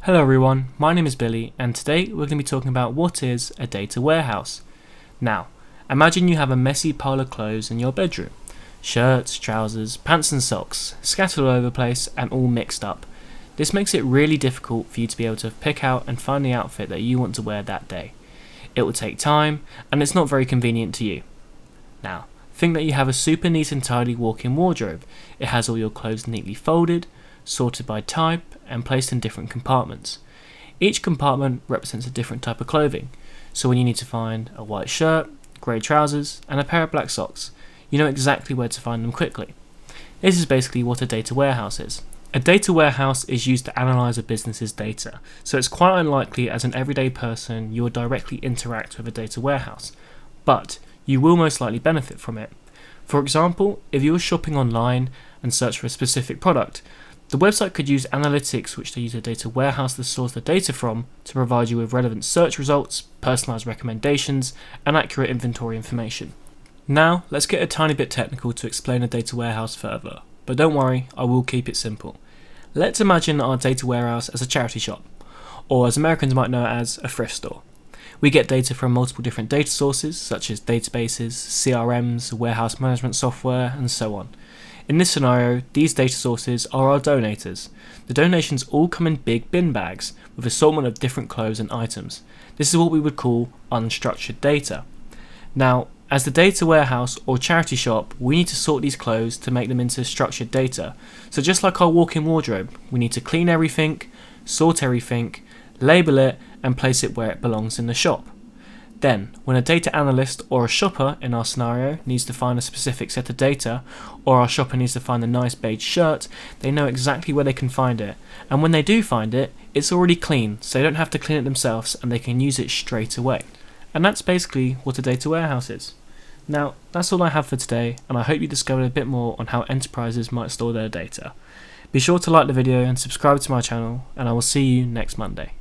Hello everyone, my name is Billy and today we're going to be talking about what is a data warehouse. Now, imagine you have a messy pile of clothes in your bedroom. Shirts, trousers, pants and socks, scattered all over the place and all mixed up. This makes it really difficult for you to be able to pick out and find the outfit that you want to wear that day. It will take time and it's not very convenient to you. Now, think that you have a super neat and tidy walk-in wardrobe. It has all your clothes neatly folded, sorted by type and placed in different compartments. Each compartment represents a different type of clothing, so when you need to find a white shirt, grey trousers and a pair of black socks, you know exactly where to find them quickly. This is basically what a data warehouse is. A data warehouse is used to analyse a business's data, so it's quite unlikely as an everyday person you will directly interact with a data warehouse, but you will most likely benefit from it. For example, if you were shopping online and search for a specific product, the website could use analytics which they use a data warehouse to source the data from to provide you with relevant search results, personalised recommendations, and accurate inventory information. Now, let's get a tiny bit technical to explain a data warehouse further, but don't worry, I will keep it simple. Let's imagine our data warehouse as a charity shop, or as Americans might know it as a thrift store. We get data from multiple different data sources such as databases, CRMs, warehouse management software, and so on. In this scenario, these data sources are our donators. The donations all come in big bin bags with assortment of different clothes and items. This is what we would call unstructured data. Now, as the data warehouse or charity shop, we need to sort these clothes to make them into structured data. So just like our walk-in wardrobe, we need to clean everything, sort everything, label it and place it where it belongs in the shop. Then, when a data analyst or a shopper in our scenario needs to find a specific set of data, or our shopper needs to find a nice beige shirt, they know exactly where they can find it. And when they do find it, it's already clean, so they don't have to clean it themselves and they can use it straight away. And that's basically what a data warehouse is. Now, that's all I have for today, and I hope you discovered a bit more on how enterprises might store their data. Be sure to like the video and subscribe to my channel, and I will see you next Monday.